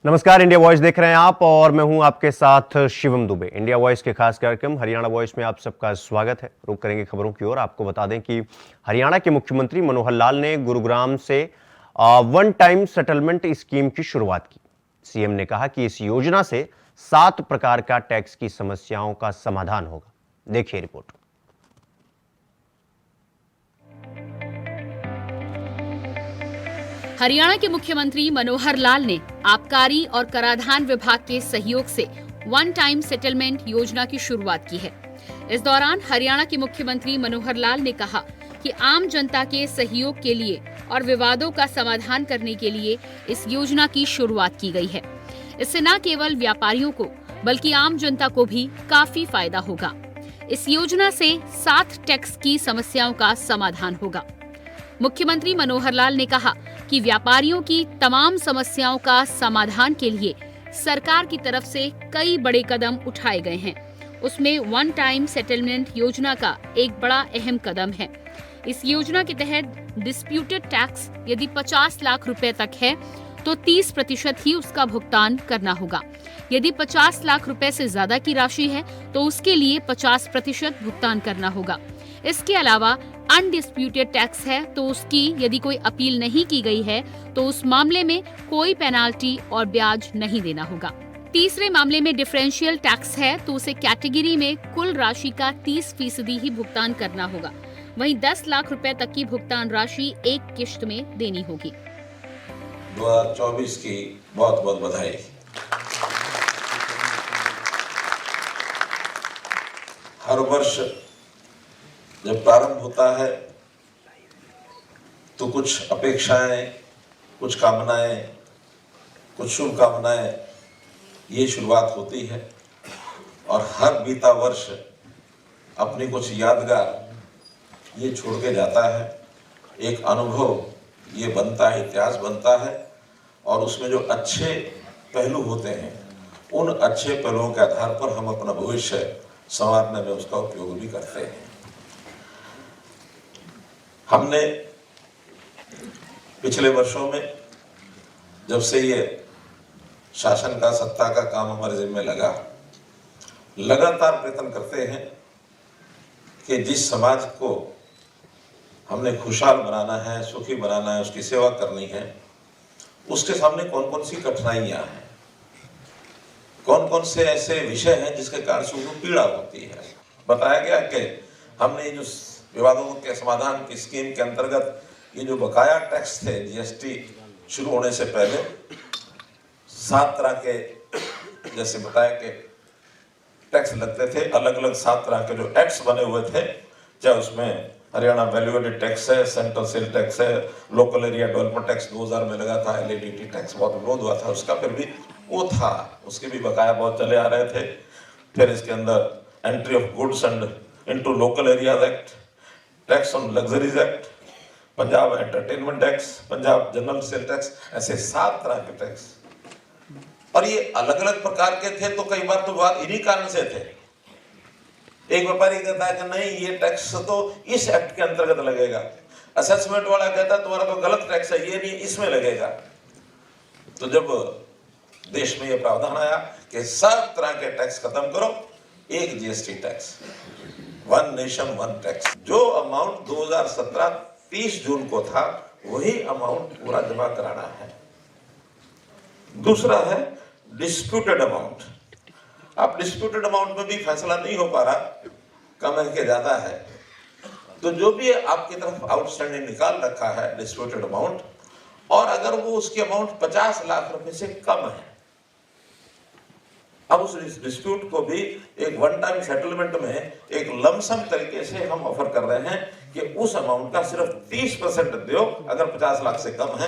नमस्कार, India voice देख रहे हैं आप और मैं हूं आपके साथ शिवम दुबे। इंडिया वॉइस के खास कार्यक्रम हरियाणा वॉइस में आप सबका स्वागत है। रुक करेंगे खबरों की ओर। आपको बता दें कि हरियाणा के मुख्यमंत्री मनोहर लाल ने गुरुग्राम से वन टाइम सेटलमेंट स्कीम की शुरुआत की। सीएम ने कहा कि इस योजना से 7 प्रकार का टैक्स की समस्याओं का समाधान होगा। देखिए रिपोर्ट। हरियाणा के मुख्यमंत्री मनोहर लाल ने आबकारी और कराधान विभाग के सहयोग से वन टाइम सेटलमेंट योजना की शुरुआत की है। इस दौरान हरियाणा के मुख्यमंत्री मनोहर लाल ने कहा कि आम जनता के सहयोग के लिए और विवादों का समाधान करने के लिए इस योजना की शुरुआत की गई है। इससे न केवल व्यापारियों को बल्कि आम जनता को भी काफी फायदा होगा। इस योजना से 7 टैक्स की समस्याओं का समाधान होगा। मुख्यमंत्री मनोहर लाल ने कहा कि व्यापारियों की तमाम समस्याओं का समाधान के लिए सरकार की तरफ से कई बड़े कदम उठाए गए हैं। उसमें वन टाइम सेटलमेंट योजना का एक बड़ा अहम कदम है। इस योजना के तहत डिस्प्यूटेड टैक्स यदि 50 लाख रुपए तक है तो 30% ही उसका भुगतान करना होगा। यदि 50 लाख रुपए से ज्यादा की राशि है तो उसके लिए 50% भुगतान करना होगा। इसके अलावा अनडिस्प्यूटेड टैक्स है तो उसकी यदि कोई अपील नहीं की गई है तो उस मामले में कोई पेनाल्टी और ब्याज नहीं देना होगा। तीसरे मामले में डिफरेंशियल टैक्स है तो उसे कैटेगरी में कुल राशि का 30% ही भुगतान करना होगा। वहीं 10 लाख रुपए तक की भुगतान राशि एक किश्त में देनी होगी। 2024 की बहुत बहुत बधाई। हर वर्ष जब प्रारंभ होता है तो कुछ अपेक्षाएं, कुछ कामनाएं, कुछ शुभकामनाएं, ये शुरुआत होती है और हर बीता वर्ष अपनी कुछ यादगार ये छोड़ के जाता है। एक अनुभव ये बनता है, इतिहास बनता है और उसमें जो अच्छे पहलू होते हैं उन अच्छे पहलुओं के आधार पर हम अपना भविष्य संवारने में उसका उपयोग भी करते हैं। हमने पिछले वर्षों में जब से ये शासन का, सत्ता का काम हमारे जिम्मे लगा, लगातार प्रयत्न करते हैं कि जिस समाज को हमने खुशहाल बनाना है, सुखी बनाना है, उसकी सेवा करनी है, उसके सामने कौन कौन सी कठिनाइयां हैं, कौन कौन से ऐसे विषय हैं जिसके कारण से उनको पीड़ा होती है। बताया गया कि हमने जो विवादों के समाधान की स्कीम के अंतर्गत ये जो बकाया टैक्स थे, जीएसटी शुरू होने से पहले 7 तरह के, जैसे बताया कि टैक्स लगते थे, अलग अलग 7 तरह के जो एक्ट्स बने हुए थे, चाहे उसमें हरियाणा वैल्यू एडेड टैक्स है, सेंट्रल सेल टैक्स है, लोकल एरिया डेवलपमेंट टैक्स 2000 में लगा था, एलईडीटी टैक्स बहुत विरोध हुआ था उसका, फिर भी वो था, उसके भी बकाया बहुत चले आ रहे थे। फिर इसके अंदर entry of goods and into local areas act, tax on luxuries act, Punjab entertainment tax, Punjab general sale tax, ऐसे 7 तरह के टैक्स। और ये अलग अलग प्रकार के थे तो कई बार तो बात इन्हीं कारण से थे। एक व्यापारी कहता है कि नहीं ये टैक्स तो इस एक्ट के अंतर्गत लगेगा, असेसमेंट वाला कहता है तुम्हारा तो गलत टैक्स है, ये नहीं इसमें लगेगा। तो जब देश में ये प्रावधान आया कि 7 तरह के टैक्स खत्म करो, एक GST tax, one nation one tax, जो अमाउंट 2017 30 जून को था वही अमाउंट पूरा जमा कराना है। दूसरा है डिस्प्यूटेड अमाउंट। अब डिस्प्यूटेड अमाउंट में भी फैसला नहीं हो पा रहा, कम है कि ज्यादा है, तो जो भी आपकी तरफ आउटस्टैंडिंग निकाल रखा है डिस्प्यूटेड अमाउंट, और अगर वो उसकी अमाउंट 50 लाख रुपए से कम है, अब उस डिस्प्यूट को भी एक वन टाइम सेटलमेंट में एक लमसम तरीके से हम ऑफर कर रहे हैं कि उस अमाउंट का सिर्फ 30% दो, अगर 50 लाख से कम है।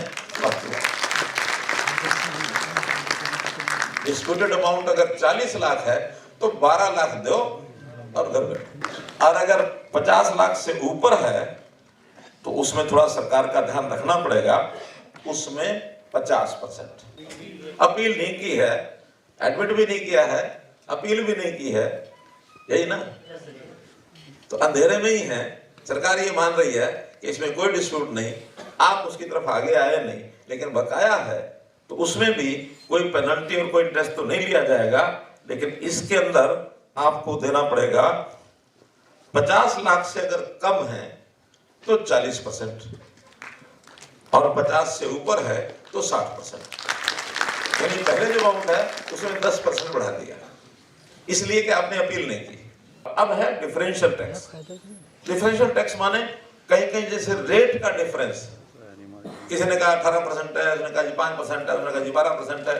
डिस्प्यूटेड अमाउंट अगर 40 लाख है तो 12 लाख दो और घर बैठो, और अगर 50 लाख से ऊपर है तो उसमें थोड़ा सरकार का ध्यान रखना पड़ेगा, उसमें 50%। अपील नहीं की है, एडमिट भी नहीं किया है, अपील भी नहीं की है, यही ना, तो अंधेरे में ही है। सरकार ये मान रही है कि इसमें कोई डिस्प्यूट नहीं, आप उसकी तरफ आगे आए नहीं, लेकिन बकाया है तो उसमें भी कोई पेनल्टी और कोई इंटरेस्ट तो नहीं लिया जाएगा, लेकिन इसके अंदर आपको देना पड़ेगा 50 लाख से अगर कम है तो 40% और 50 से ऊपर है तो 60%। यानी पहले जो अमाउंट है उसमें 10% बढ़ा दिया, इसलिए कि आपने अपील नहीं की। अब है डिफरेंशियल टैक्स। डिफरेंशियल टैक्स माने कहीं कहीं जैसे रेट का डिफरेंस, किसी ने कहा 18% है, उसने कहा जी 5% है, उसने कहा जी 12% है,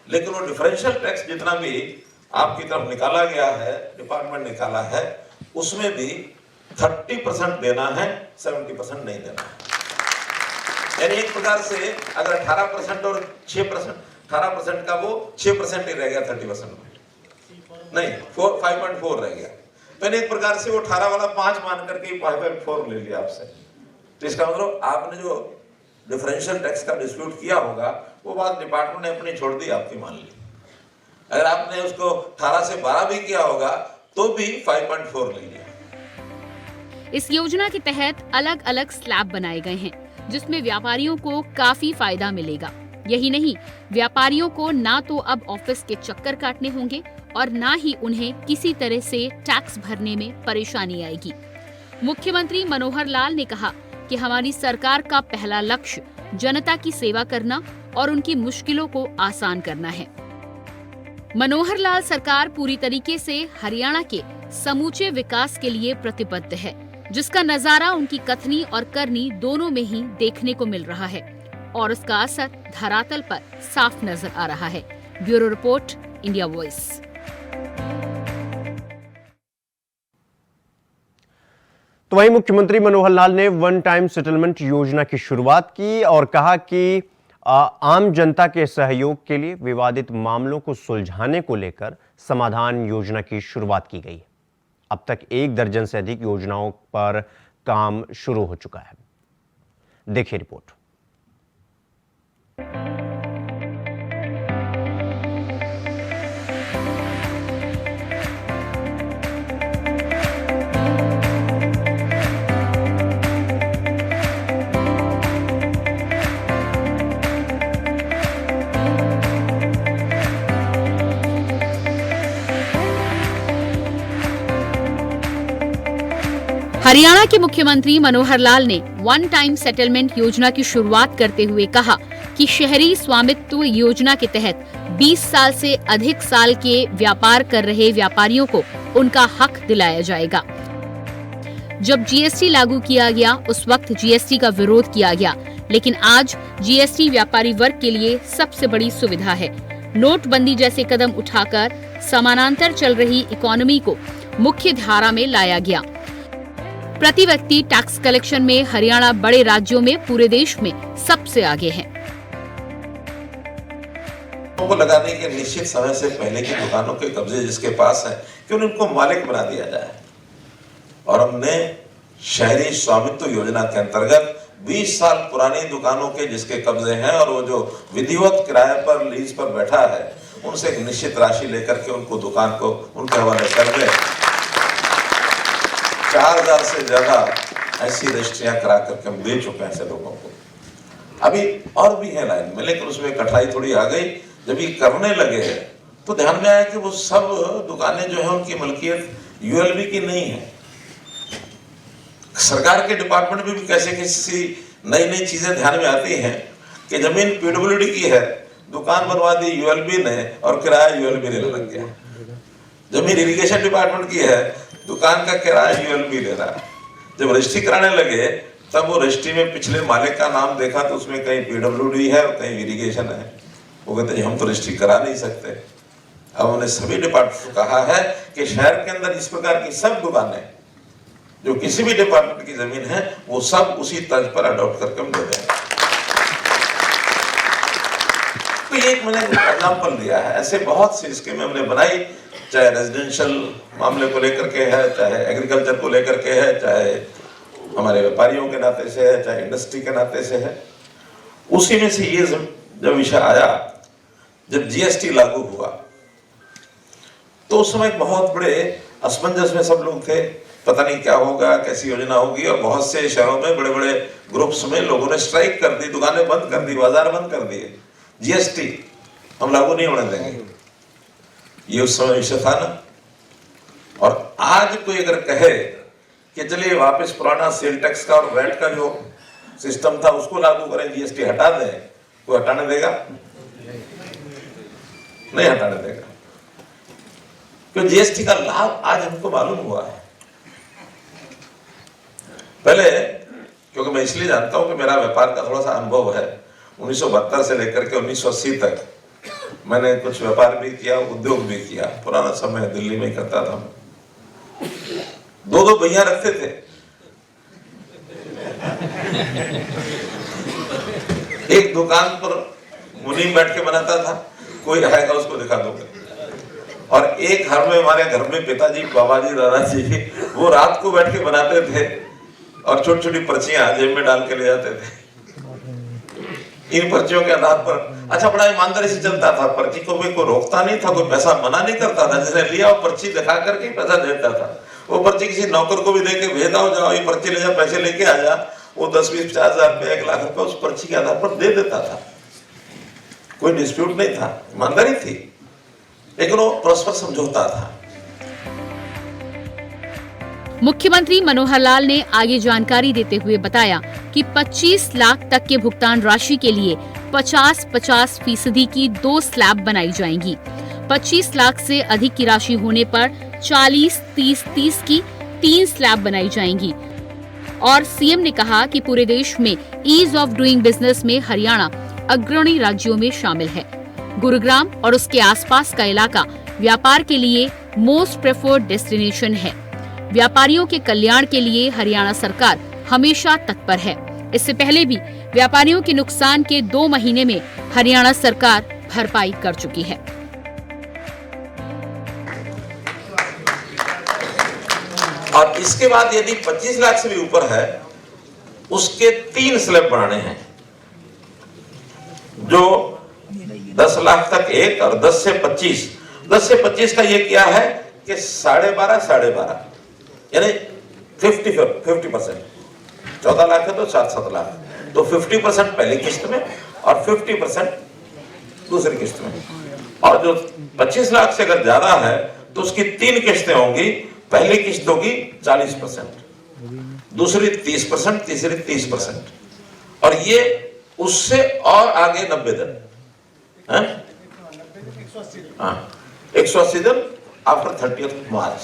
लेकिन वो डिफरेंशियल टैक्स जितना भी आपकी तरफ निकाला गया है, डिपार्टमेंट निकाला है, उसमें भी 30% देना है, 70% नहीं देना है। यानी एक प्रकार से अगर 18% और 6%, 18% का वो 6% ही रह गया 30% में, नहीं 5.4 रह गया, तो एक प्रकार से वो 18 वाला 5 मान करके 5.4 ले लिया आपसे। तो इसका मतलब आपने जो डिफरेंशियल टैक्स का डिस्प्यूट किया होगा वो बात डिपार्टमेंट ने अपनी छोड़ दी, आपकी मान ली। अगर आपने उसको 18 से 12 भी किया होगा तो भी 5.4 ले लिया। इस योजना के तहत अलग अलग स्लैब बनाए गए हैं, जिसमें व्यापारियों को काफी फायदा मिलेगा। यही नहीं, व्यापारियों को ना तो अब ऑफिस के चक्कर काटने होंगे और ना ही उन्हें किसी तरह से टैक्स भरने में परेशानी आएगी। मुख्यमंत्री मनोहर लाल ने कहा कि हमारी सरकार का पहला लक्ष्य जनता की सेवा करना और उनकी मुश्किलों को आसान करना है। मनोहर लाल सरकार पूरी तरीके से हरियाणा के समूचे विकास के लिए प्रतिबद्ध है, जिसका नजारा उनकी कथनी और करनी दोनों में ही देखने को मिल रहा है और उसका असर धरातल पर साफ नजर आ रहा है। Bureau report, India voice. तो वहीं मुख्यमंत्री मनोहर लाल ने वन टाइम सेटलमेंट योजना की शुरुआत की और कहा कि आम जनता के सहयोग के लिए विवादित मामलों को सुलझाने को लेकर समाधान योजना की शुरुआत की गई है। अब तक 1 दर्जन से अधिक योजनाओं पर काम शुरू हो चुका है। देखिए रिपोर्ट। हरियाणा के मुख्यमंत्री मनोहर लाल ने वन टाइम सेटलमेंट योजना की शुरुआत करते हुए कहा कि शहरी स्वामित्व योजना के तहत 20 साल से अधिक साल के व्यापार कर रहे व्यापारियों को उनका हक दिलाया जाएगा। जब जीएसटी लागू किया गया उस वक्त जीएसटी का विरोध किया गया, लेकिन आज जीएसटी व्यापारी वर्ग के लिए सबसे बड़ी सुविधा है। नोटबंदी जैसे कदम उठाकर समानांतर चल रही इकोनॉमी को मुख्य धारा में लाया गया। प्रति व्यक्ति टैक्स कलेक्शन में हरियाणा बड़े राज्यों में पूरे देश में सबसे आगे है। को लगाने के निश्चित समय से पहले की दुकानों के कब्जे जिसके पास है कि उनको मालिक बना दिया जाए, और हमने शहरी स्वामित्व योजना के अंतर्गत 20 साल पुरानी दुकानों के जिसके कब्जे हैं और वो जो विधिवत किराए पर लीज पर बैठा है उनसे एक निश्चित राशि लेकर के उनको दुकान को उनके हवाले कर दे। 4000 से ज्यादा ऐसी रजिस्ट्रियां करा करके हम दे चुके हैं ऐसे लोगों को। अभी और भी है लाइन में, लेकिन उसमें कठिनाई थोड़ी आ गई। जब ये करने लगे तो ध्यान में आया कि वो सब दुकानें जो है उनकी मलकियत यूएलबी की नहीं है। सरकार के डिपार्टमेंट में भी कैसे किसी नई नई चीजें ध्यान में आती हैं कि जमीन पीडब्ल्यूडी की है, दुकान बनवा दी यूएलबी ने और किराया यूएलबी लेने लग गया। जमीन इरिगेशन डिपार्टमेंट की है, दुकान का किराया यूएलबी ले रहा है। जब रजिस्ट्री कराने लगे तब वो रजिस्ट्री में पिछले मालिक का नाम देखा तो उसमें कहीं पीडब्ल्यूडी है और कहीं इरिगेशन है। वो कहते हैं हम तो रजिस्ट्री करा नहीं सकते। अब उन्हें सभी डिपार्टमेंट को कहा है कि शहर के अंदर इस प्रकार की सब दुकानें जो किसी भी डिपार्टमेंट की जमीन है वो सब उसी तर्ज पर अडॉप्ट करके हम दे दें। तो ये एक मैंने एग्जाम्पल दिया है, ऐसे बहुत सी स्कीमें हमने बनाई, चाहे रेजिडेंशियल मामले को लेकर के है, चाहे एग्रीकल्चर को लेकर के है, चाहे हमारे व्यापारियों के नाते से है, चाहे इंडस्ट्री के नाते से है। उसी में से ये जब विषय आया, जब जीएसटी लागू हुआ तो उस समय बहुत बड़े असमंजस में सब लोग थे, पता नहीं क्या होगा, कैसी योजना होगी। और बहुत से शहरों में बड़े बड़े ग्रुप्स में लोगों ने स्ट्राइक कर दी, दुकानें बंद कर दी, बाजार बंद कर दिए। जीएसटी हम लागू नहीं होने देंगे, ये उस समय विषय था ना। और आज कोई अगर कहे कि चलिए वापस पुराना सेल टैक्स का और वैट का जो सिस्टम था उसको लागू करें, जीएसटी हटा दें, कोई हटाने देगा? नहीं हटाने देगा, क्योंकि जीएसटी का लाभ आज हमको मालूम हुआ है। पहले, क्योंकि मैं इसलिए जानता हूं कि मेरा व्यापार का थोड़ा सा अनुभव है, 1972 से लेकर के 1980 तक मैंने कुछ व्यापार भी किया, उद्योग भी किया। पुराना समय दिल्ली में करता था। 2-2 भैया रखते थे, एक दुकान पर मुनीम बैठ के बनाता था, कोई आएगा उसको दिखा दोगे। और एक घर में, हमारे घर में पिताजी, बाबा जी, दादाजी, वो रात को बैठ के बनाते थे और छोटी छोटी पर्चियां जेब में डाल के ले जाते थे। इन पर्चियों के आधार पर, अच्छा, बड़ा ईमानदारी से चलता था। पर्ची को भी कोई रोकता नहीं था, कोई पैसा मना नहीं करता था। जिसने लिया वो पर्ची दिखा करके पैसा देता था। वो पर्ची किसी नौकर को भी दे के भेजा हो, जाओ ये पर्ची ले जा, पैसे लेके आ जा, वो 10-20-50 हजार रुपये, 1 लाख रुपए उस पर्ची के आधार पर दे देता था। कोई डिस्प्यूट नहीं था, ईमानदारी थी, लेकिन वो परस्पर समझौता था। मुख्यमंत्री मनोहर लाल ने आगे जानकारी देते हुए बताया कि 25 लाख तक के भुगतान राशि के लिए 50-50% की 2 स्लैब बनाई जाएंगी। 25 लाख से अधिक की राशि होने पर 40-30-30 की 3 स्लैब बनाई जाएंगी। और सीएम ने कहा कि पूरे देश में ईज ऑफ डूइंग बिजनेस में हरियाणा अग्रणी राज्यों में शामिल है। गुरुग्राम और उसके आसपास का इलाका व्यापार के लिए मोस्ट प्रेफर्ड डेस्टिनेशन है। व्यापारियों के कल्याण के लिए हरियाणा सरकार हमेशा तत्पर है। इससे पहले भी व्यापारियों के नुकसान के 2 महीने में हरियाणा सरकार भरपाई कर चुकी है। और इसके बाद यदि 25 लाख से भी ऊपर है, उसके 3 स्लैब बनाने हैं। जो 10 लाख तक एक और 10 से 25, 10 से 25 का ये क्या है कि 12.5 यानी 50%। 14 लाख है तो 7 लाख, तो 50% पहली किस्त में और 50% दूसरी किस्त में। और जो 25 लाख से अगर ज्यादा है तो उसकी 3 किस्तें होंगी। पहली किस्त होगी 40%, दूसरी 30%, तीसरी 30%, और ये उससे और आगे 90 दिन, 180 दिन आफ्टर 30 मार्च।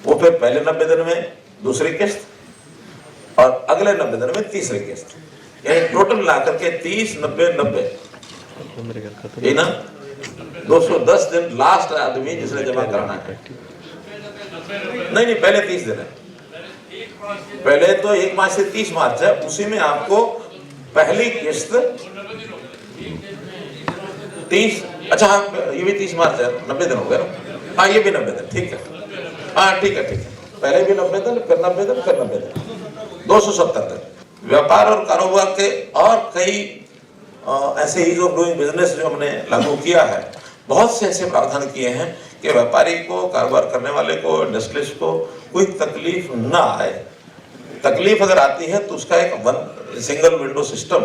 वो फिर पहले 90 दिन में दूसरी किस्त और अगले 90 दिन में तीसरी किस्त, यानी टोटल ला करके 30, 90, 90, ये ना 210 दिन लास्ट आदमी जिसने जमा कराना है। नहीं, पहले 30 दिन है। पहले तो 1 मार्च से 30 मार्च है, उसी में आपको पहली किस्त 30, अच्छा हाँ, ये भी 30 मार्च है, 90 दिन हो गए ना। हाँ, ये भी 90 दिन, ठीक है। हाँ, ठीक है। पहले भी 90 दिन, फिर 90 दिन, फिर 90 दिन, 270 दिन। व्यापार और कारोबार के और कई ऐसे ईज ऑफ डूइंग बिजनेस जो हमने लागू किया है, बहुत से ऐसे प्रावधान किए हैं कि व्यापारी को, कारोबार करने वाले को, इंडस्ट्रियलिस्ट को कोई तकलीफ ना आए। तकलीफ अगर आती है तो उसका एक सिंगल विंडो सिस्टम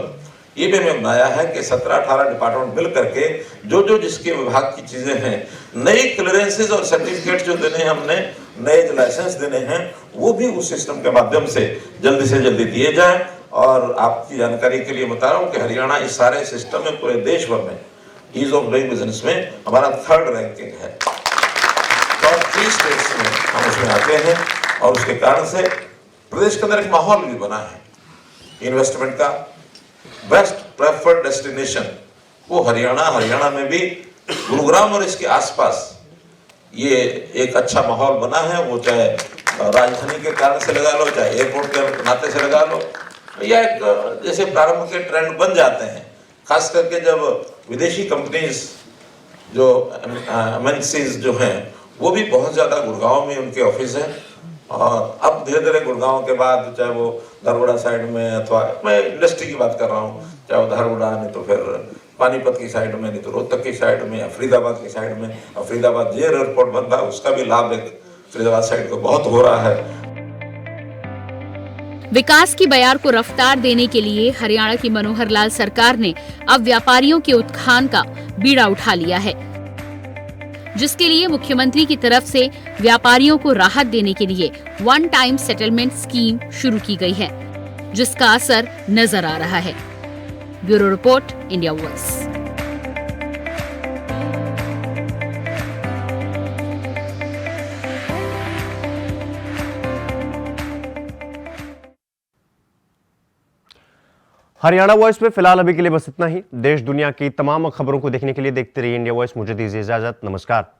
ये भी हमें बनाया है कि 17-18 डिपार्टमेंट मिल करके जो जिसके विभाग की चीजें हैं, नई क्लियरेंसेज और सर्टिफिकेट जो देने हैं हमने, नए लाइसेंस देने हैं, वो भी उस सिस्टम के माध्यम से जल्दी दिए जाए। और आपकी जानकारी के लिए बता रहा हूँ कि हरियाणा इस सारे सिस्टम में पूरे देश भर में ईज ऑफ डूइंग बिजनेस में हमारा 3rd रैंकिंग है। टॉप 3 स्टेट्स में हम उसमें आते हैं और उसके कारण से प्रदेश के अंदर एक माहौल भी बना है इन्वेस्टमेंट का। बेस्ट प्रेफर्ड डेस्टिनेशन वो हरियाणा में भी गुरुग्राम और इसके आसपास ये एक अच्छा माहौल बना है। वो चाहे राजधानी के कारण से लगा लो, चाहे एयरपोर्ट के नाते से लगा लो, या एक जैसे प्रारंभ के ट्रेंड बन जाते हैं, खास करके जब विदेशी कंपनीज जो एमएनसीज जो हैं वो भी बहुत ज़्यादा गुड़गांव में उनके ऑफिस हैं। और अब धीरे धीरे गुड़गांव के बाद चाहे वो धारवाड़ा साइड में, अथवा मैं इंडस्ट्री की बात कर रहा हूँ, चाहे वो धारवाड़ा, नहीं तो फिर पानीपत की साइड में, नहीं तो रोहतक की साइड में, फरीदाबाद की साइड में। और फरीदाबाद जे एयरपोर्ट बन रहा है, उसका भी लाभ एक फरीदाबाद साइड को बहुत हो रहा है। विकास की बयार को रफ्तार देने के लिए हरियाणा की मनोहर लाल सरकार ने अब व्यापारियों के उत्थान का बीड़ा उठा लिया है, जिसके लिए मुख्यमंत्री की तरफ से व्यापारियों को राहत देने के लिए वन टाइम सेटलमेंट स्कीम शुरू की गई है, जिसका असर नजर आ रहा है। Bureau report, India voice. Haryana voice में फिलहाल अभी के लिए बस इतना ही। देश दुनिया की तमाम खबरों को देखने के लिए देखते रहिए इंडिया वॉइस। मुझे दीजिए इजाजत। नमस्कार।